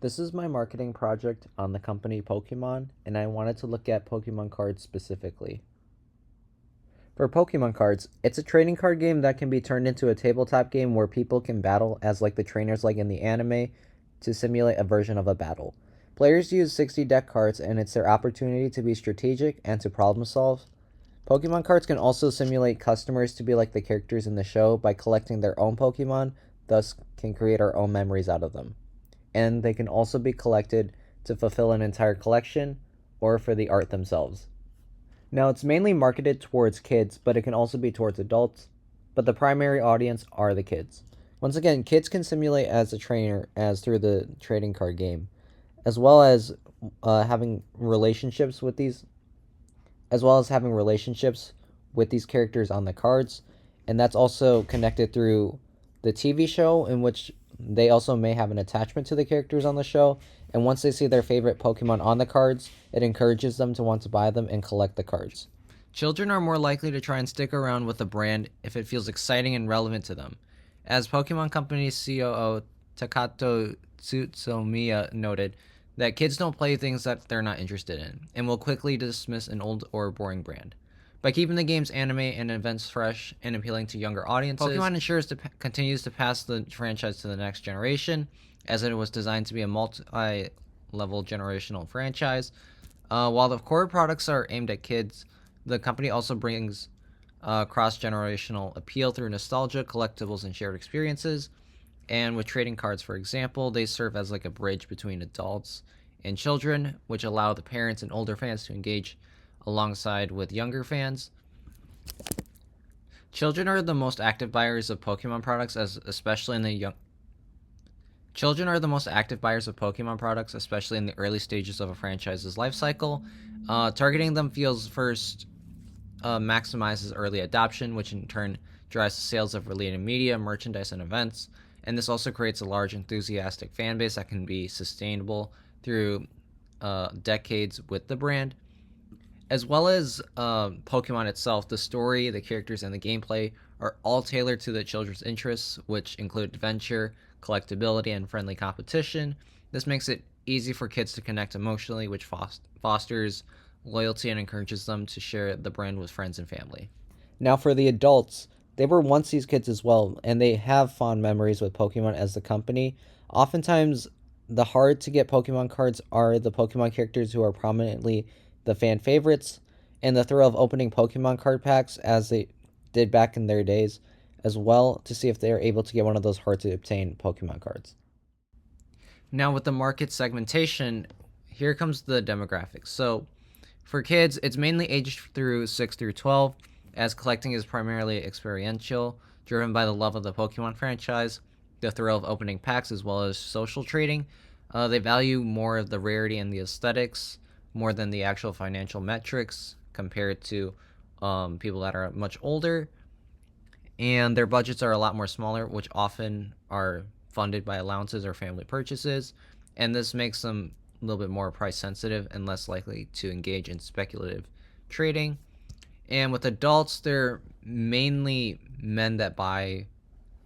This is my marketing project on the company Pokemon, and I wanted to look at Pokemon cards specifically. For Pokemon cards, it's a trading card game that can be turned into a tabletop game where people can battle as like the trainers like in the anime to simulate a version of a battle. Players use 60 deck cards and it's their opportunity to be strategic and to problem solve. Pokemon cards can also simulate customers to be like the characters in the show by collecting their own Pokemon, thus can create our own memories out of them. And they can also be collected to fulfill an entire collection or for the art themselves. Now, it's mainly marketed towards kids, but it can also be towards adults, but the primary audience are the kids. Once again, kids can simulate as a trainer as through the trading card game, as well as having relationships with these characters on the cards, and that's also connected through the TV show, in which they also may have an attachment to the characters on the show. And once they see their favorite Pokemon on the cards, it encourages them to want to buy them and collect the cards. Children are more likely to try and stick around with a brand if it feels exciting and relevant to them. As Pokemon Company COO Takato Tsutomiya noted, that kids don't play things that they're not interested in, and will quickly dismiss an old or boring brand. By keeping the game's anime and events fresh and appealing to younger audiences, Pokemon ensures continues to pass the franchise to the next generation, as it was designed to be a multi-level generational franchise. While the core products are aimed at kids, the company also brings cross-generational appeal through nostalgia, collectibles, and shared experiences. And with trading cards, for example, they serve as like a bridge between adults and children, which allow the parents and older fans to engage alongside with younger fans. Children are the most active buyers of Pokemon products, especially in the young. Children are the most active buyers of Pokemon products, especially in the early stages of a franchise's life cycle. Targeting them feels first maximizes early adoption, which in turn drives the sales of related media, merchandise, and events. And this also creates a large enthusiastic fan base that can be sustainable through decades with the brand. As well as Pokemon itself, the story, the characters, and the gameplay are all tailored to the children's interests, which include adventure, collectability, and friendly competition. This makes it easy for kids to connect emotionally, which fosters loyalty and encourages them to share the brand with friends and family. Now, for the adults, they were once these kids as well, and they have fond memories with Pokemon as the company. Oftentimes, the hard to get Pokemon cards are the Pokemon characters who are prominently the fan favorites, and the thrill of opening Pokemon card packs as they did back in their days, as well to see if they are able to get one of those hard to obtain Pokemon cards. Now, with the market segmentation, here comes the demographics. So, for kids, it's mainly aged through 6 through 12, as collecting is primarily experiential, driven by the love of the Pokemon franchise, the thrill of opening packs, as well as social trading. They value more of the rarity and the aesthetics more than the actual financial metrics compared to people that are much older. And their budgets are a lot more smaller, which often are funded by allowances or family purchases. And this makes them a little bit more price sensitive and less likely to engage in speculative trading. And with adults, they're mainly men that buy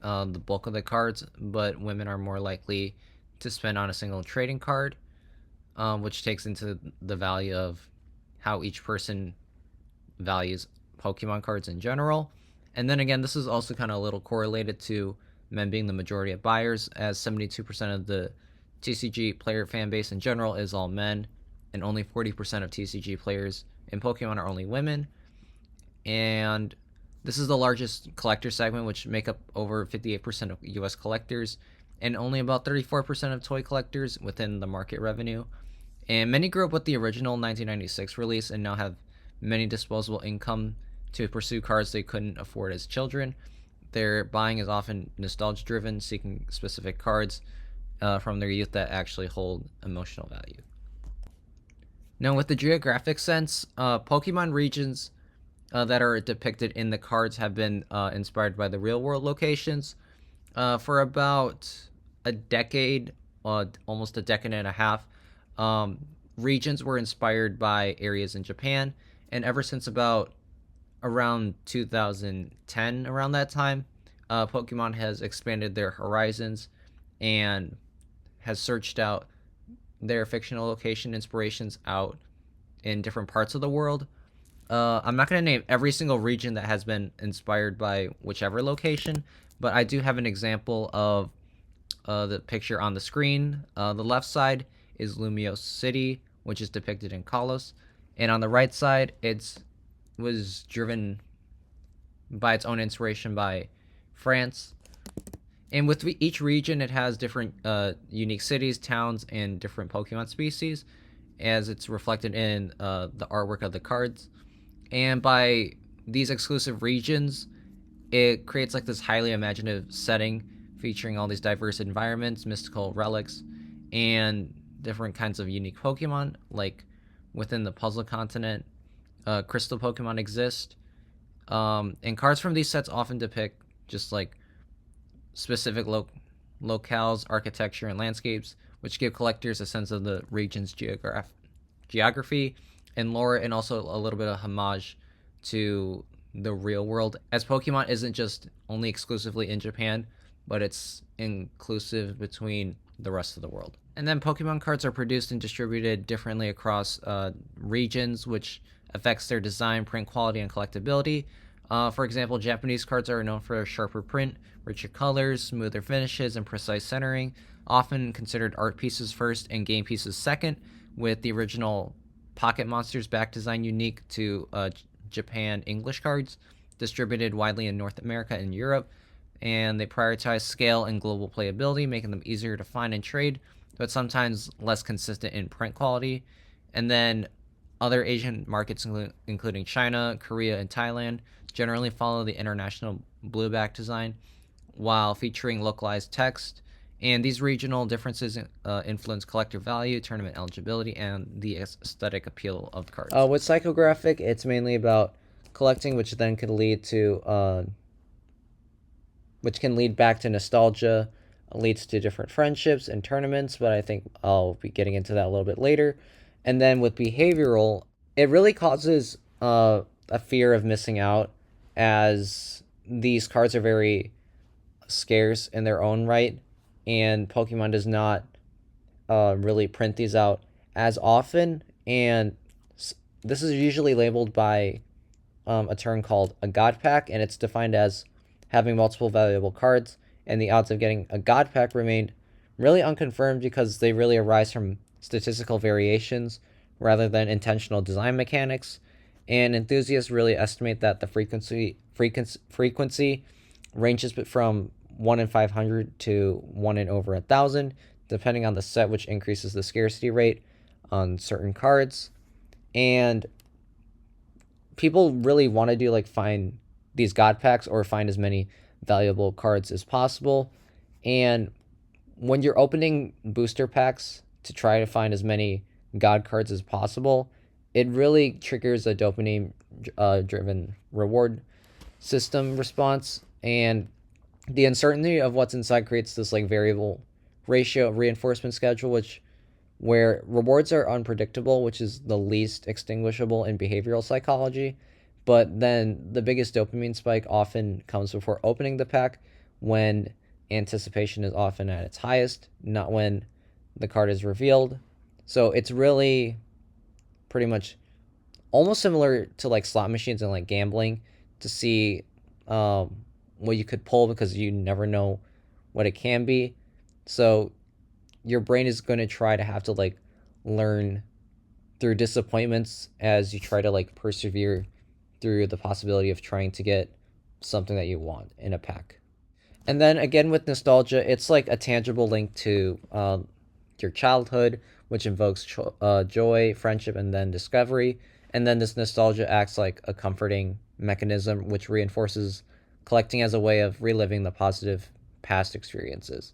the bulk of the cards, but women are more likely to spend on a single trading card, which takes into the value of how each person values Pokemon cards in general. And then again, this is also kind of a little correlated to men being the majority of buyers, as 72% of the TCG player fan base in general is all men, and only 40% of TCG players in Pokemon are only women. And this is the largest collector segment, which make up over 58% of US collectors, and only about 34% of toy collectors within the market revenue. And many grew up with the original 1996 release and now have many disposable income to pursue cards they couldn't afford as children. Their buying is often nostalgia driven, seeking specific cards from their youth that actually hold emotional value. Now, with the geographic sense, Pokemon regions that are depicted in the cards have been inspired by the real world locations. For about a decade, almost a decade and a half, regions were inspired by areas in Japan, and ever since about around 2010, around that time, Pokemon has expanded their horizons and has searched out their fictional location inspirations out in different parts of the world. I'm not going to name every single region that has been inspired by whichever location, but I do have an example of the picture on the screen. The left side is Lumiose City, which is depicted in Kalos, and on the right side, it was driven by its own inspiration by France. And with each region, it has different unique cities, towns, and different Pokemon species, as it's reflected in the artwork of the cards. And by these exclusive regions, it creates like this highly imaginative setting featuring all these diverse environments, mystical relics, and different kinds of unique Pokemon. Like within the puzzle continent, crystal Pokemon exist. And cards from these sets often depict just like specific locales, architecture, and landscapes, which give collectors a sense of the region's geography and lore, and also a little bit of homage to the real world, as Pokemon isn't just only exclusively in Japan, but it's inclusive between the rest of the world. And then Pokemon cards are produced and distributed differently across regions, which affects their design, print quality, and collectability. For example, Japanese cards are known for a sharper print, richer colors, smoother finishes, and precise centering, often considered art pieces first and game pieces second, with the original Pocket Monsters back design unique to Japan English cards, distributed widely in North America and Europe. And they prioritize scale and global playability, making them easier to find and trade, but sometimes less consistent in print quality. And then other Asian markets, including China, Korea, and Thailand, generally follow the international blueback design while featuring localized text. And these regional differences influence collector value, tournament eligibility, and the aesthetic appeal of the cards. With Psychographic, it's mainly about collecting, which then could lead to, which can lead back to nostalgia, leads to different friendships and tournaments, but I think I'll be getting into that a little bit later. And then with behavioral, it really causes a fear of missing out, as these cards are very scarce in their own right, and Pokemon does not really print these out as often. And this is usually labeled by a term called a God Pack, and it's defined as having multiple valuable cards, and the odds of getting a God Pack remain really unconfirmed because they really arise from statistical variations rather than intentional design mechanics. And enthusiasts really estimate that the frequency ranges from 1 in 500 to 1 in over 1,000, depending on the set, which increases the scarcity rate on certain cards. And people really want to do like find these God Packs or find as many valuable cards as possible. And when you're opening booster packs to try to find as many God cards as possible, it really triggers a dopamine driven reward system response. And the uncertainty of what's inside creates this like variable ratio reinforcement schedule, where rewards are unpredictable, which is the least extinguishable in behavioral psychology. But then the biggest dopamine spike often comes before opening the pack, when anticipation is often at its highest, not when the card is revealed. So it's really pretty much almost similar to like slot machines and like gambling, to see what you could pull, because you never know what it can be. So your brain is going to try to have to like learn through disappointments as you try to like persevere through the possibility of trying to get something that you want in a pack. And then again with nostalgia, it's like a tangible link to your childhood, which invokes joy, friendship, and then discovery. And then this nostalgia acts like a comforting mechanism, which reinforces collecting as a way of reliving the positive past experiences.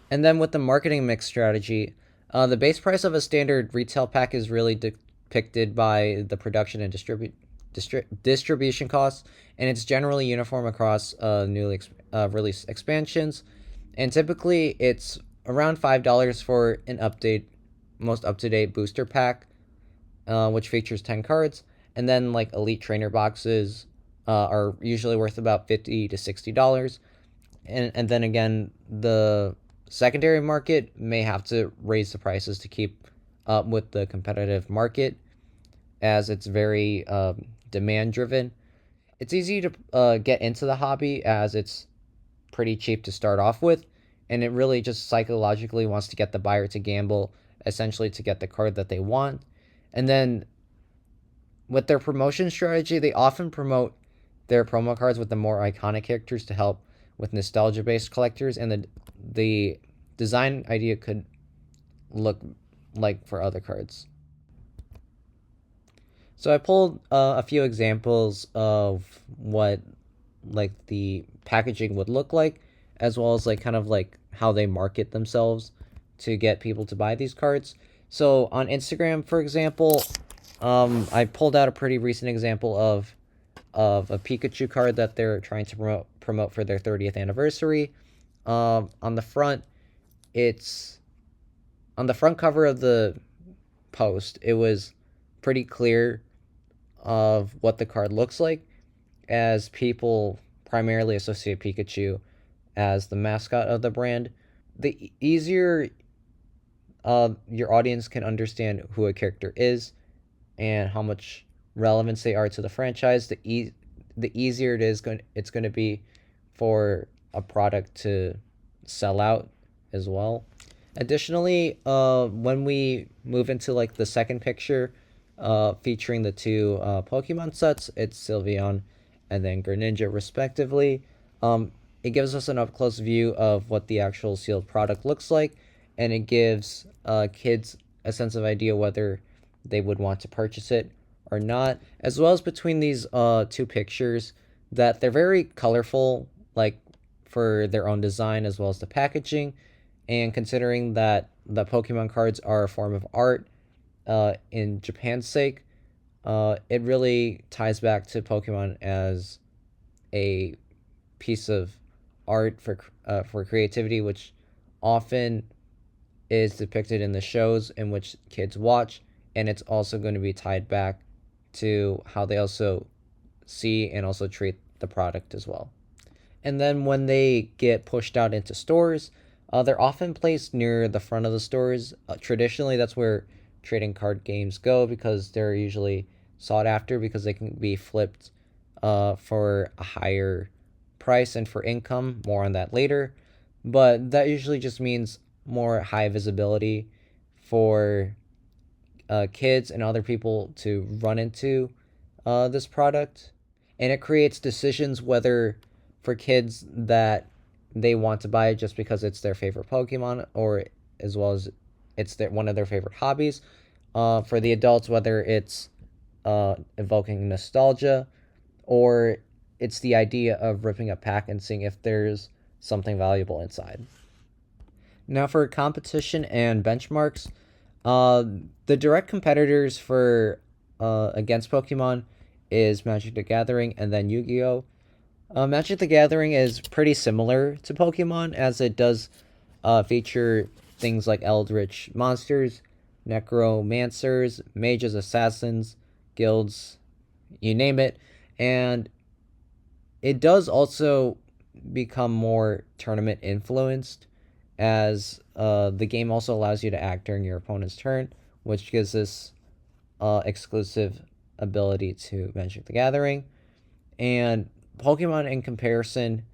And then with the marketing mix strategy, the base price of a standard retail pack is really depicted by the production and distribution costs, and it's generally uniform across newly released expansions. And typically, it's around $5 for an most up-to-date booster pack, which features 10 cards. And then like elite trainer boxes are usually worth about $50 to $60. And then again, the secondary market may have to raise the prices to keep up with the competitive market, as it's very demand driven. It's easy to get into the hobby as it's pretty cheap to start off with, and it really just psychologically wants to get the buyer to gamble, essentially to get the card that they want. And then with their promotion strategy, they often promote their promo cards with the more iconic characters to help with nostalgia based collectors, and the design idea could look like for other cards. So I pulled a few examples of what like the packaging would look like, as well as like kind of like how they market themselves to get people to buy these cards. So on Instagram, for example, I pulled out a pretty recent example of a Pikachu card that they're trying to promote for their 30th anniversary. On the front, it's on the front cover of the post. It was pretty clear of what the card looks like, as people primarily associate Pikachu as the mascot of the brand. The easier your audience can understand who a character is and how much relevance they are to the franchise, the easier it's going to be for a product to sell out as well. Additionally, when we move into like the second picture, featuring the two Pokemon sets, it's Sylveon and then Greninja respectively. It gives us an up close view of what the actual sealed product looks like, and it gives kids a sense of idea whether they would want to purchase it or not, as well as between these two pictures, that they're very colorful, like for their own design as well as the packaging. And considering that the Pokemon cards are a form of art in Japan's sake, it really ties back to Pokemon as a piece of art for creativity, which often is depicted in the shows in which kids watch, and it's also going to be tied back to how they also see and also treat the product as well. And then when they get pushed out into stores, they're often placed near the front of the stores. Traditionally, that's where trading card games go, because they're usually sought after because they can be flipped for a higher price and for income. More on that later. But that usually just means more high visibility for kids and other people to run into this product. And it creates decisions whether for kids that they want to buy it just because it's their favorite Pokemon, or as well as it's one of their favorite hobbies. For the adults, whether it's evoking nostalgia, or it's the idea of ripping a pack and seeing if there's something valuable inside. Now, for competition and benchmarks, the direct competitors for against Pokemon is Magic the Gathering and then Yu-Gi-Oh! Magic the Gathering is pretty similar to Pokemon, as it does feature things like Eldritch monsters, necromancers, mages, assassins, guilds, you name it. And it does also become more tournament influenced, as the game also allows you to act during your opponent's turn, which gives this exclusive ability to Magic the Gathering. And Pokemon, in comparison,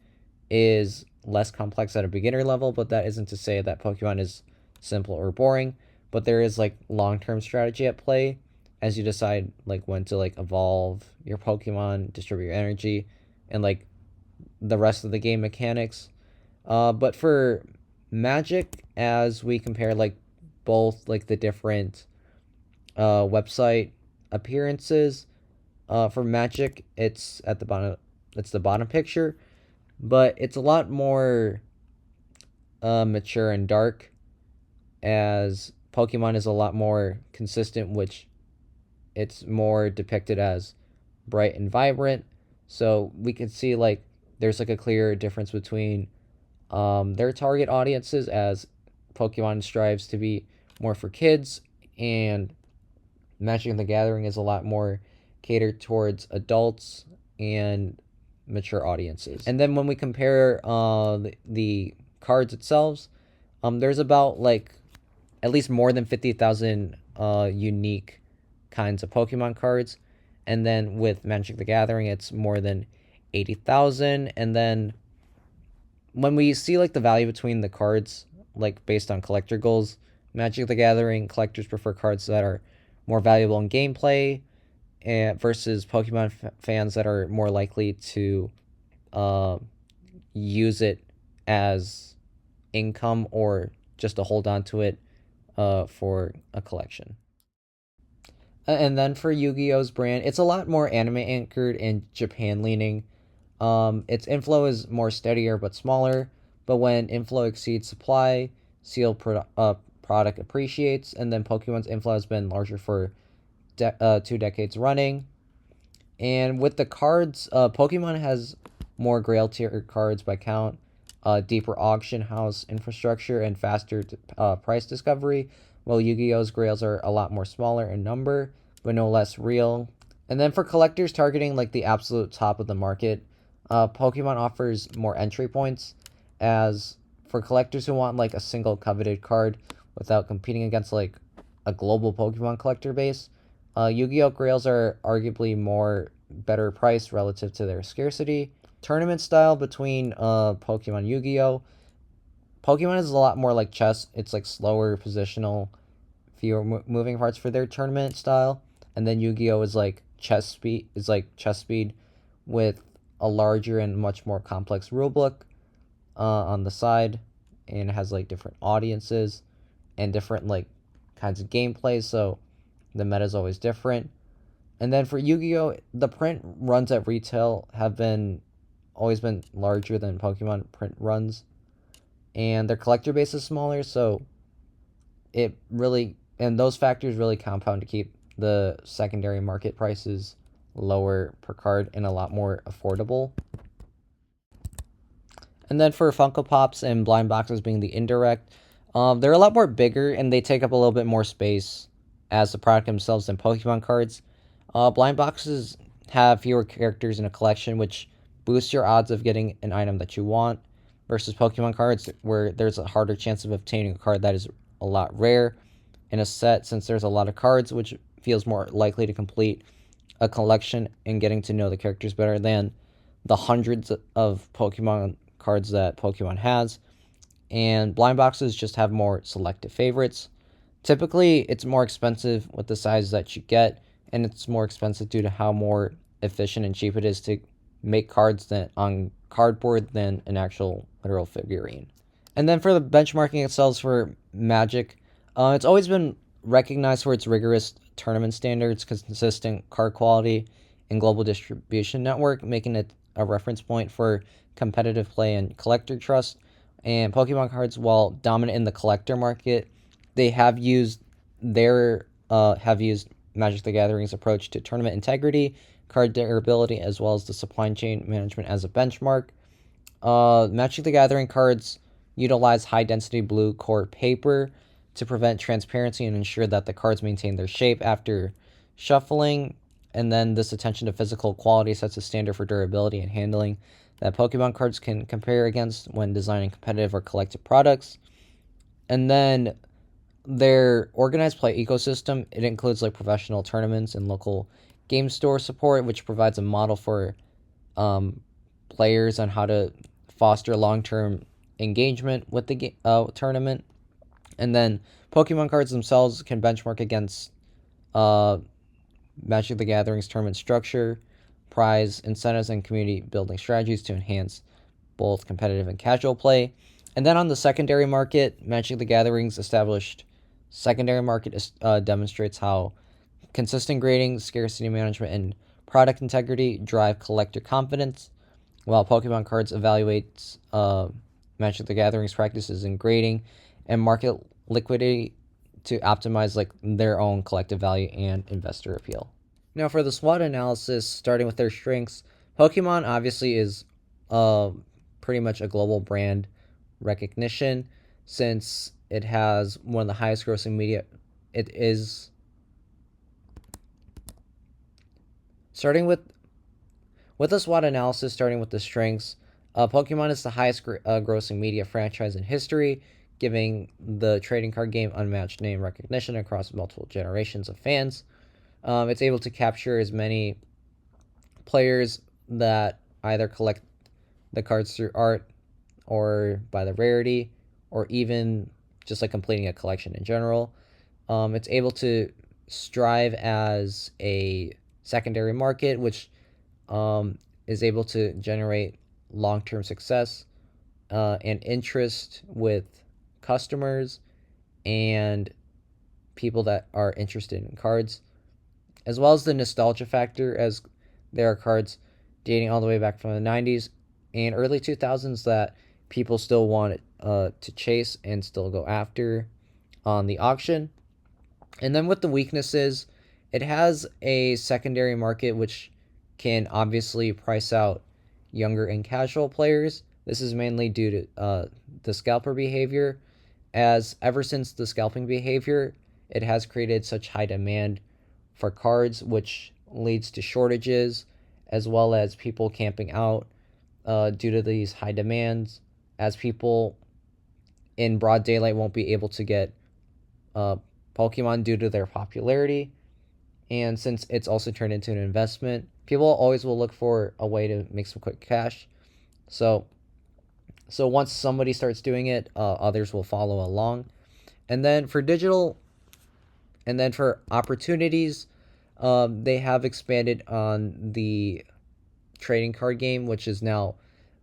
is less complex at a beginner level, but that isn't to say that Pokemon is simple or boring. But there is like long-term strategy at play as you decide like when to like evolve your Pokemon, distribute your energy, and like the rest of the game mechanics. But for Magic, as we compare like both like the different website appearances, for Magic, it's at the bottom. It's the bottom picture, but it's a lot more mature and dark, as Pokemon is a lot more consistent, which it's more depicted as bright and vibrant. So we can see like there's like a clear difference between their target audiences, as Pokemon strives to be more for kids, and Magic the Gathering is a lot more catered towards adults and mature audiences. And then when we compare the cards itself, There's about like at least more than 50,000 unique kinds of Pokemon cards. And then with Magic the Gathering, it's more than 80,000. And then when we see like the value between the cards, like based on collector goals, Magic the Gathering collectors prefer cards that are more valuable in gameplay versus Pokemon fans that are more likely to uh, use it as income or just to hold on to it for a collection. And then for Yu-Gi-Oh's brand, it's a lot more anime anchored and Japan leaning. Its inflow is more steadier but smaller, but when inflow exceeds supply, product appreciates, and then Pokemon's inflow has been larger for 2 decades running. And with the cards, Pokemon has more Grail tier cards by count, deeper auction house infrastructure, and faster price discovery, while Yu-Gi-Oh's Grails are a lot more smaller in number, but no less real. And then for collectors targeting like the absolute top of the market, Pokemon offers more entry points, as for collectors who want like a single coveted card without competing against like a global Pokemon collector base, Yu-Gi-Oh! Grails are arguably more better priced relative to their scarcity. Tournament style between Pokemon Yu-Gi-Oh! Pokemon is a lot more like chess. It's like slower, positional, fewer moving parts for their tournament style. And then Yu-Gi-Oh! Is like chess speed. Is like chess speed with a larger and much more complex rulebook on the side, and it has like different audiences and different like kinds of gameplay. So the meta is always different. And then for Yu-Gi-Oh, the print runs at retail have been always been larger than Pokemon print runs, and their collector base is smaller. So it really, and those factors really compound to keep the secondary market prices lower per card and a lot more affordable. And then for Funko Pops and blind boxes being the indirect, they're a lot more bigger and they take up a little bit more space as the product themselves than Pokemon cards. Blind boxes have fewer characters in a collection, which boosts your odds of getting an item that you want, versus Pokemon cards, where there's a harder chance of obtaining a card that is a lot rare in a set, since there's a lot of cards, which feels more likely to complete a collection and getting to know the characters better than the hundreds of Pokemon cards that Pokemon has. And blind boxes just have more selective favorites. Typically, it's more expensive with the size that you get, and it's more expensive due to how more efficient and cheap it is to make cards than on cardboard than an actual literal figurine. And then for the benchmarking itself for Magic, it's always been recognized for its rigorous tournament standards, consistent card quality, and global distribution network, making it a reference point for competitive play and collector trust. And Pokemon cards, while dominant in the collector market, they have used Magic the Gathering's approach to tournament integrity, card durability, as well as the supply chain management as a benchmark. Magic the Gathering cards utilize high density blue core paper to prevent transparency and ensure that the cards maintain their shape after shuffling. And then this attention to physical quality sets a standard for durability and handling that Pokemon cards can compare against when designing competitive or collective products. And then their organized play ecosystem, it includes like professional tournaments and local game store support, which provides a model for players on how to foster long-term engagement with the tournament. And then Pokemon cards themselves can benchmark against Magic the Gathering's tournament structure, prize incentives, and community building strategies to enhance both competitive and casual play. And then on the secondary market, Magic the Gathering's established secondary market demonstrates how consistent grading, scarcity management, and product integrity drive collector confidence, while Pokemon cards evaluates Magic the Gathering's practices in grading and market liquidity to optimize like their own collective value and investor appeal. Now for the SWOT analysis, starting with their strengths, Pokemon obviously is pretty much a global brand recognition, since it has one of the highest grossing media. It is starting with a SWOT analysis, starting with the strengths. Pokemon is the highest grossing media franchise in history, giving the trading card game unmatched name recognition across multiple generations of fans. It's able to capture as many players that either collect the cards through art or by the rarity, or even just like completing a collection in general. It's able to strive as a secondary market, which is able to generate long term success and interest with customers and people that are interested in cards, as well as the nostalgia factor, as there are cards dating all the way back from the 90s and early 2000s that people still want to chase and still go after on the auction. And then with the weaknesses, it has a secondary market which can obviously price out younger and casual players. This is mainly due to the scalper behavior, as ever since the scalping behavior, it has created such high demand for cards, which leads to shortages as well as people camping out due to these high demands, as people in broad daylight won't be able to get uh, Pokemon due to their popularity. And since it's also turned into an investment, people always will look for a way to make some quick cash. So, so once somebody starts doing it, others will follow along. And then for digital, and then for opportunities, they have expanded on the trading card game, which is now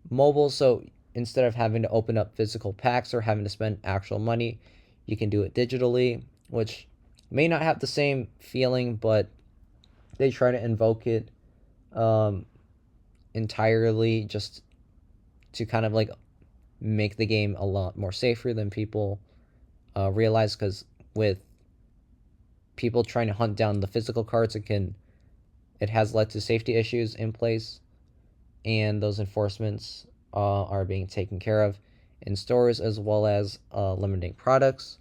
mobile. So instead of having to open up physical packs or having to spend actual money, you can do it digitally, which may not have the same feeling, but they try to invoke it um, entirely just to kind of like make the game a lot more safer than people realize. Because with people trying to hunt down the physical cards, it has led to safety issues in place, and those enforcements are being taken care of in stores, as well as limiting products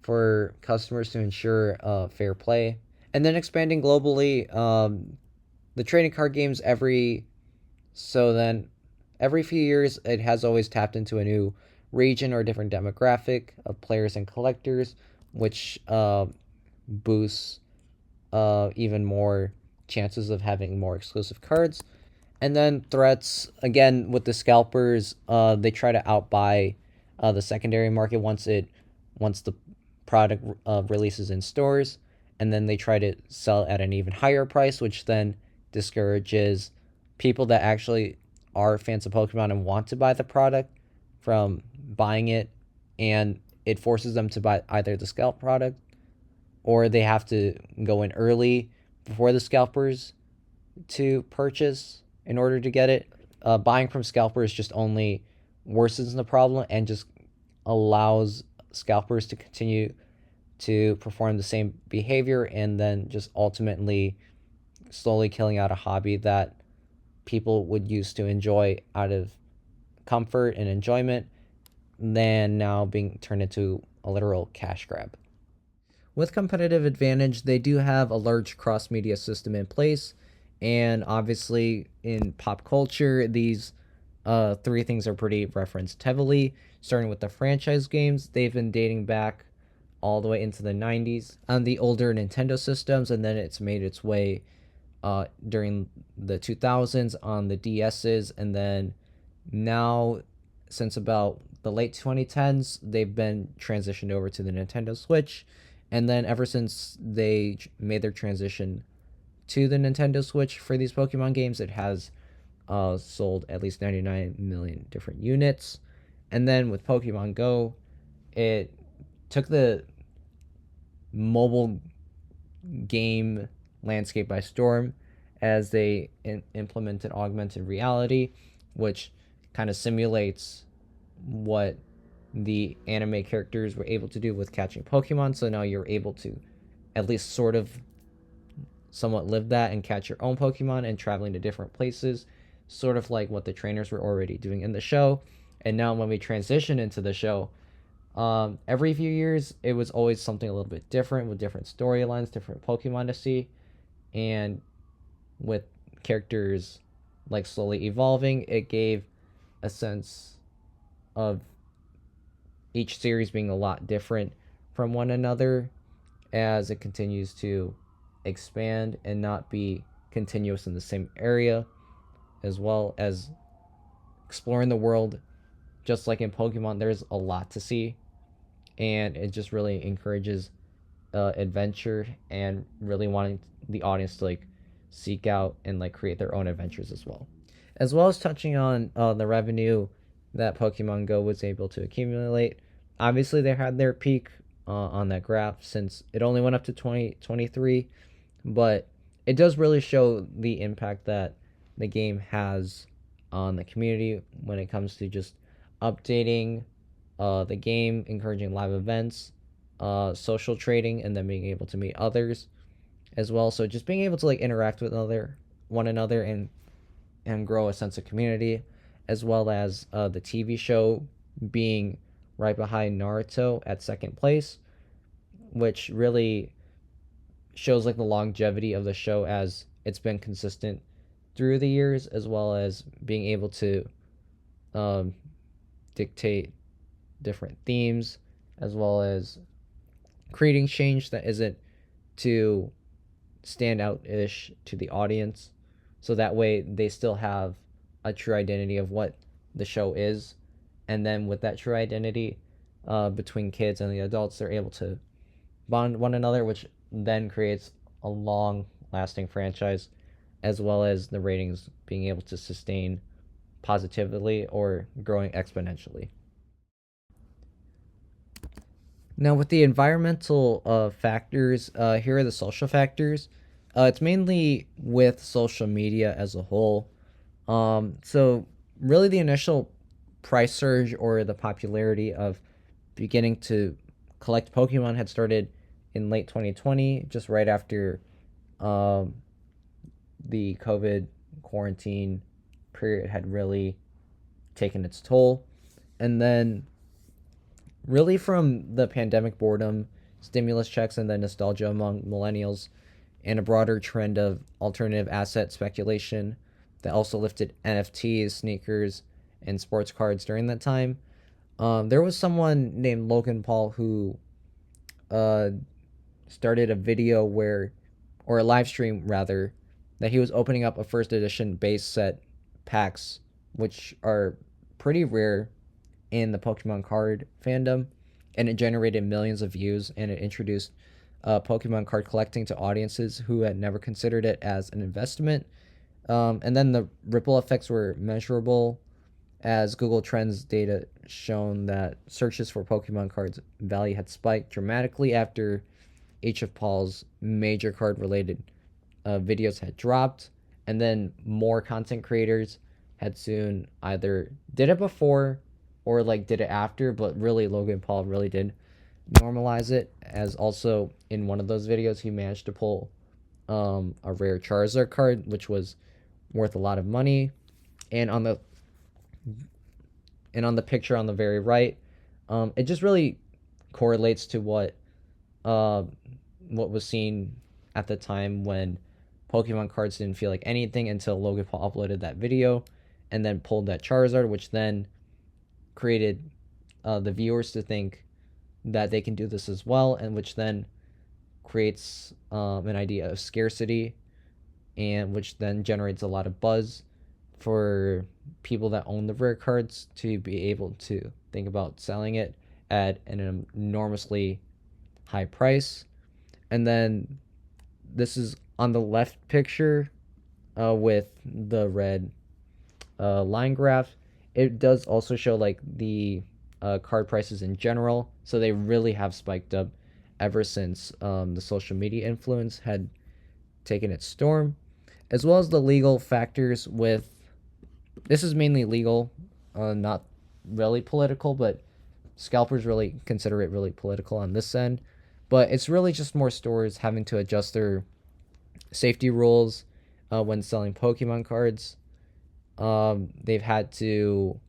for customers to ensure fair play. And then expanding globally, the trading card games every few years it has always tapped into a new region or different demographic of players and collectors, which boosts even more chances of having more exclusive cards. And then threats, again with the scalpers, they try to outbuy the secondary market once the product releases in stores, and then they try to sell at an even higher price, which then discourages people that actually are fans of Pokemon and want to buy the product from buying it, and it forces them to buy either the scalp product, or they have to go in early before the scalpers to purchase in order to get it. Buying from scalpers just only worsens the problem and just allows scalpers to continue to perform the same behavior, and then just ultimately slowly killing out a hobby that people would used to enjoy out of comfort and enjoyment, than now being turned into a literal cash grab. With competitive advantage, they do have a large cross media system in place, and obviously in pop culture, these three things are pretty referenced heavily. Starting with the franchise games, they've been dating back all the way into the 90s on the older Nintendo systems, and then it's made its way during the 2000s on the DSs, and then now, since about the late 2010s, they've been transitioned over to the Nintendo Switch, and then ever since they made their transition to the Nintendo Switch for these Pokemon games, it has sold at least 99 million different units. And then with Pokemon Go, it took the mobile game landscape by storm, as they implemented augmented reality, which kind of simulates what the anime characters were able to do with catching Pokemon. So now you're able to at least sort of somewhat live that and catch your own Pokemon and traveling to different places, sort of like what the trainers were already doing in the show. And now when we transition into the show, every few years it was always something a little bit different, with different storylines, different Pokemon to see, and with characters like slowly evolving, it gave a sense of each series being a lot different from one another as it continues to expand and not be continuous in the same area, as well as exploring the world. Just like in Pokemon, there's a lot to see, and it just really encourages adventure and really wanting the audience to like seek out and like create their own adventures as well as touching on the revenue that Pokemon Go was able to accumulate. Obviously, they had their peak on that graph since it only went up to 2023, but it does really show the impact that the game has on the community when it comes to just updating the game, encouraging live events, social trading, and then being able to meet others as well. So just being able to like interact with one another and grow a sense of community, as well as the TV show being right behind Naruto at second place, which really shows like the longevity of the show as it's been consistent through the years, as well as being able to um, dictate different themes, as well as creating change that isn't too stand out ish to the audience. So that way they still have a true identity of what the show is. And then with that true identity between kids and the adults, they're able to bond one another, which then creates a long lasting franchise, as well as the ratings being able to sustain positively or growing exponentially. Now, with the environmental factors, here are the social factors. It's mainly with social media as a whole. So, really, the initial price surge or the popularity of beginning to collect Pokemon had started in late 2020, just right after um, the COVID quarantine period had really taken its toll. And then really from the pandemic boredom, stimulus checks, and then nostalgia among millennials, and a broader trend of alternative asset speculation that also lifted NFTs, sneakers, and sports cards during that time. There was someone named Logan Paul who uh, started a video or a live stream rather, that he was opening up a first edition base set packs, which are pretty rare in the Pokemon card fandom, and it generated millions of views, and it introduced Pokemon card collecting to audiences who had never considered it as an investment. And then the ripple effects were measurable, as Google Trends data shown that searches for Pokemon cards value had spiked dramatically after each of Paul's major card related videos had dropped, and then more content creators had soon either did it before or like did it after, but really Logan Paul really did normalize it, as also in one of those videos he managed to pull a rare Charizard card, which was worth a lot of money. And on the picture on the very right, it just really correlates to uh, what was seen at the time when Pokemon cards didn't feel like anything until Logan Paul uploaded that video and then pulled that Charizard, which then created the viewers to think that they can do this as well, and which then creates an idea of scarcity, and which then generates a lot of buzz for people that own the rare cards to be able to think about selling it at an enormously high price. And then this is on the left picture with the red line graph. It does also show like the card prices in general, so they really have spiked up ever since the social media influence had taken its storm, as well as the legal factors. With this is mainly legal, not really political, but scalpers really consider it really political on this end. But it's really just more stores having to adjust their safety rules when selling Pokemon cards. They've had to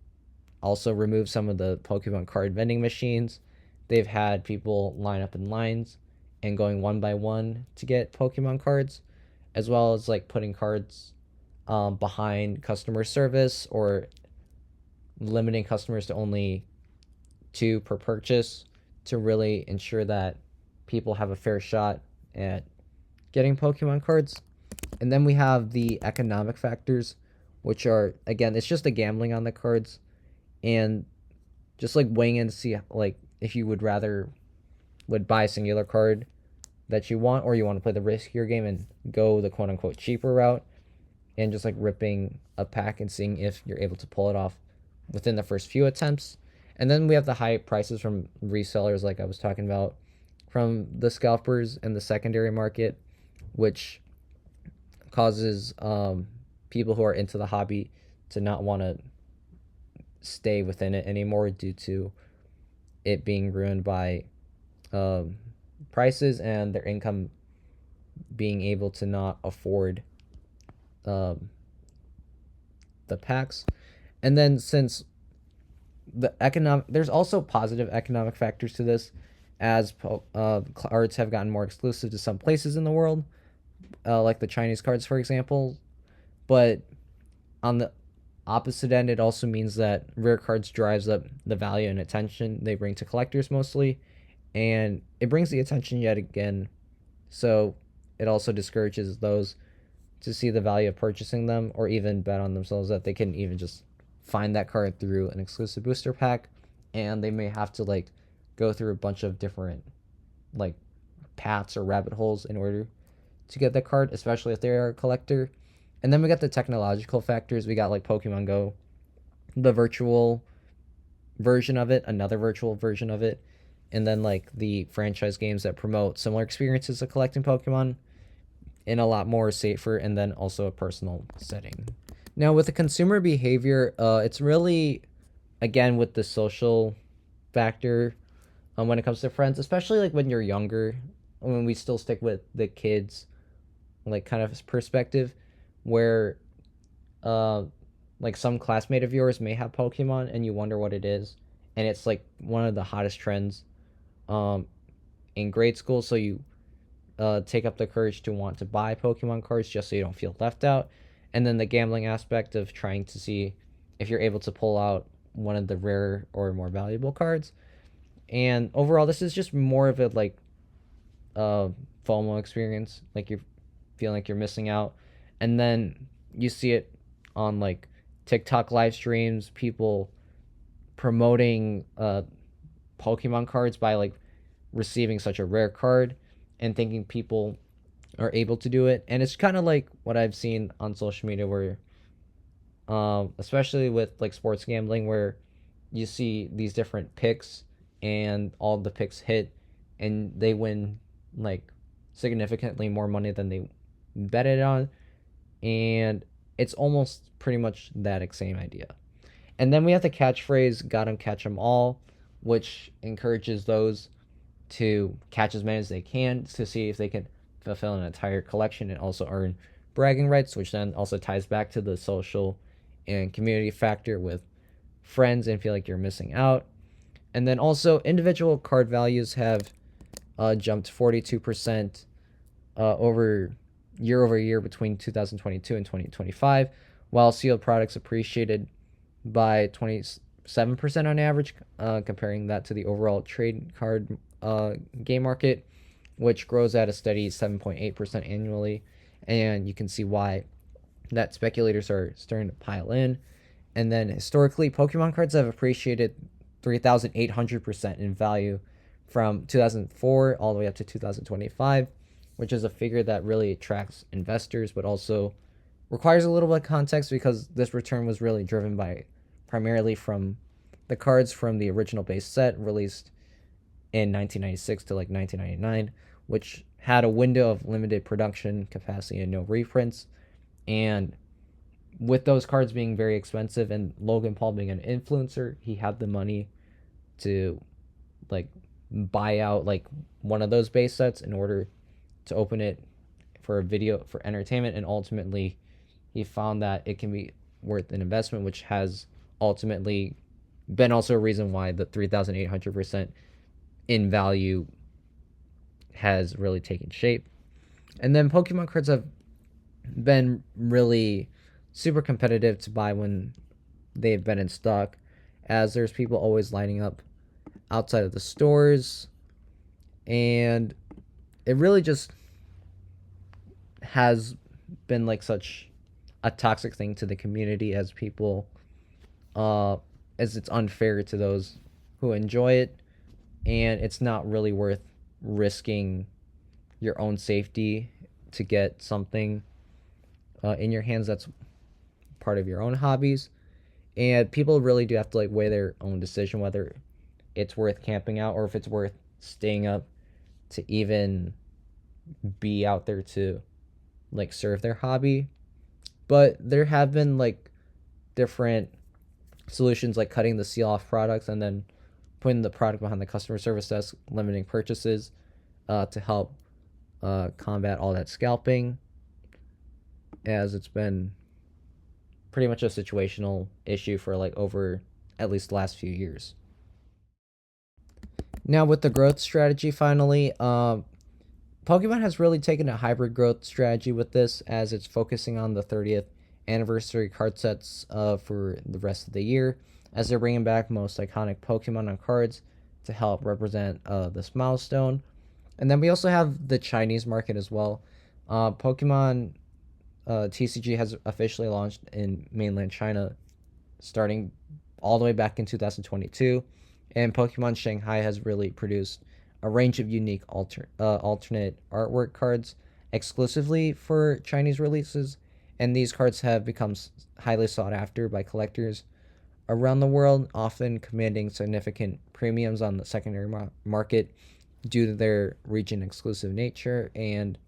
also remove some of the Pokemon card vending machines. They've had people line up in lines and going one by one to get Pokemon cards, as well as like putting cards behind customer service or limiting customers to only 2 per purchase to really ensure that people have a fair shot at getting Pokemon cards. And then we have the economic factors, which are, again, it's just a gambling on the cards and just like weighing in to see like if you would buy a singular card that you want, or you want to play the riskier game and go the quote unquote cheaper route and just like ripping a pack and seeing if you're able to pull it off within the first few attempts. And then we have the high prices from resellers, like I was talking about, from the scalpers and the secondary market, which causes people who are into the hobby to not want to stay within it anymore due to it being ruined by prices and their income being able to not afford the packs. And then since there's also positive economic factors to this, as cards have gotten more exclusive to some places in the world, like the Chinese cards, for example. But on the opposite end, it also means that rare cards drives up the value and attention they bring to collectors mostly, and it brings the attention yet again. So it also discourages those to see the value of purchasing them or even bet on themselves that they can even just find that card through an exclusive booster pack, and they may have to like go through a bunch of different like paths or rabbit holes in order to get the card, especially if they're a collector. And then we got the technological factors. We got like Pokemon Go, the virtual version of it, another virtual version of it, and then like the franchise games that promote similar experiences of collecting Pokemon in a lot more safer and then also a personal setting. Now with the consumer behavior, it's really, again, with the social factor when it comes to friends, especially like when you're younger, when we still stick with the kids like kind of perspective, where like some classmate of yours may have Pokemon and you wonder what it is, and it's like one of the hottest trends in grade school, so you take up the courage to want to buy Pokemon cards just so you don't feel left out. And then the gambling aspect of trying to see if you're able to pull out one of the rare or more valuable cards. And overall, this is just more of a like FOMO experience, like you're feeling like you're missing out. And then you see it on like TikTok live streams, people promoting Pokemon cards by like receiving such a rare card and thinking people are able to do it. And it's kind of like what I've seen on social media where especially with like sports gambling, where you see these different picks and all the picks hit and they win like significantly more money than they betted on, and it's almost pretty much that same idea. And then we have the catchphrase "got 'em, catch 'em all," which encourages those to catch as many as they can to see if they can fulfill an entire collection and also earn bragging rights, which then also ties back to the social and community factor with friends and feel like you're missing out. And then also individual card values have jumped 42% over year between 2022 and 2025, while sealed products appreciated by 27% on average, comparing that to the overall trade card game market, which grows at a steady 7.8% annually. And you can see why that speculators are starting to pile in. And then historically, Pokemon cards have appreciated 3,800% in value from 2004 all the way up to 2025, which is a figure that really attracts investors, but also requires a little bit of context because this return was really driven by primarily from the cards from the original base set released in 1996 to like 1999, which had a window of limited production capacity and no reprints. And with those cards being very expensive and Logan Paul being an influencer, he had the money to like buy out like one of those base sets in order to open it for a video for entertainment, and ultimately he found that it can be worth an investment, which has ultimately been also a reason why the 3,800% in value has really taken shape. And then Pokemon cards have been really super competitive to buy when they've been in stock, as there's people always lining up outside of the stores, and it really just has been like such a toxic thing to the community as people as it's unfair to those who enjoy it, and it's not really worth risking your own safety to get something in your hands that's part of your own hobbies. And people really do have to like weigh their own decision whether it's worth camping out or if it's worth staying up to even be out there to like serve their hobby. But there have been like different solutions like cutting the seal off products and then putting the product behind the customer service desk, limiting purchases to help combat all that scalping, as it's been pretty much a situational issue for like over at least the last few years. Now with the growth strategy, finally, Pokemon has really taken a hybrid growth strategy with this, as it's focusing on the 30th anniversary card sets for the rest of the year, as they're bringing back most iconic Pokemon on cards to help represent this milestone. And then we also have the Chinese market as well. Pokemon TCG has officially launched in mainland China starting all the way back in 2022, and Pokemon Shanghai has really produced a range of unique alternate artwork cards exclusively for Chinese releases, and these cards have become highly sought after by collectors around the world, often commanding significant premiums on the secondary market due to their region exclusive nature, and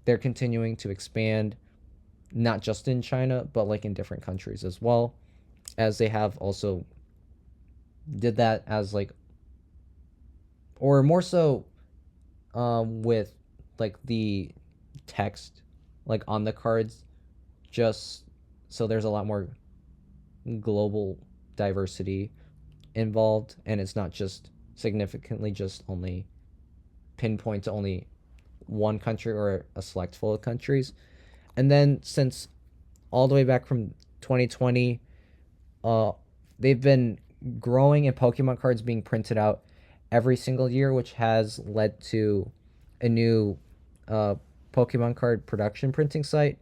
they're continuing to expand not just in China but like in different countries as well, as they have also did that as like, or more so with like the text like on the cards, just so there's a lot more global diversity involved, and it's not just significantly just only pinpoint to only one country or a select full of countries. And then since all the way back from 2020, they've been growing and Pokemon cards being printed out every single year, which has led to a new Pokemon card production printing site,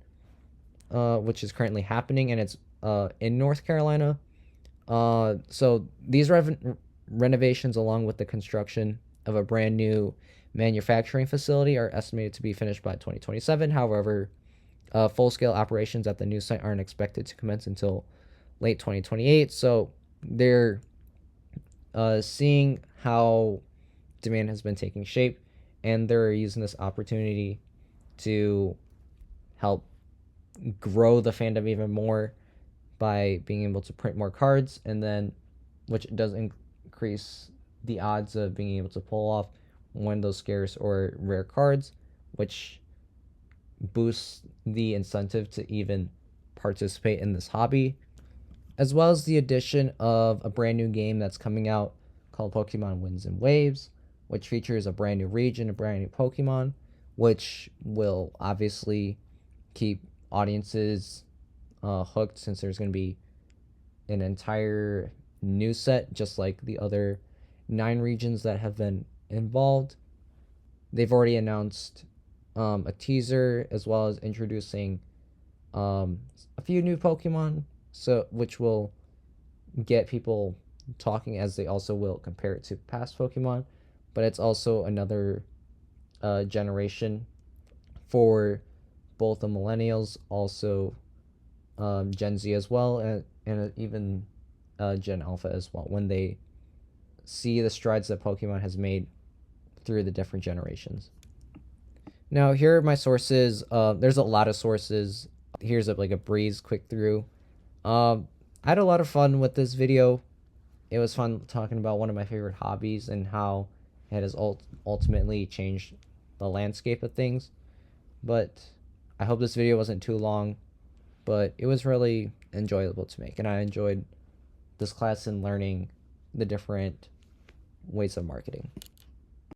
which is currently happening, and it's in North Carolina. So these renovations, along with the construction of a brand new manufacturing facility, are estimated to be finished by 2027. However, full-scale operations at the new site aren't expected to commence until late 2028. So they're seeing how demand has been taking shape, and they're using this opportunity to help grow the fandom even more by being able to print more cards, and then which does increase the odds of being able to pull off one of those scarce or rare cards, which boosts the incentive to even participate in this hobby, as well as the addition of a brand new game that's coming out called Pokemon Winds and Waves, which features a brand new region, a brand new Pokemon, which will obviously keep audiences hooked, since there's going to be an entire new set, just like the other 9 regions that have been involved. They've already announced a teaser, as well as introducing a few new Pokemon, so which will get people talking, as they also will compare it to past Pokemon. But it's also another generation for both the millennials, also Gen Z as well, and even Gen Alpha as well, when they see the strides that Pokemon has made through the different generations. Now, here are my sources. There's a lot of sources. Here's like a breeze quick through. I had a lot of fun with this video. It was fun talking about one of my favorite hobbies and how it has ultimately changed the landscape of things. But I hope this video wasn't too long, but it was really enjoyable to make, and I enjoyed this class and learning the different ways of marketing.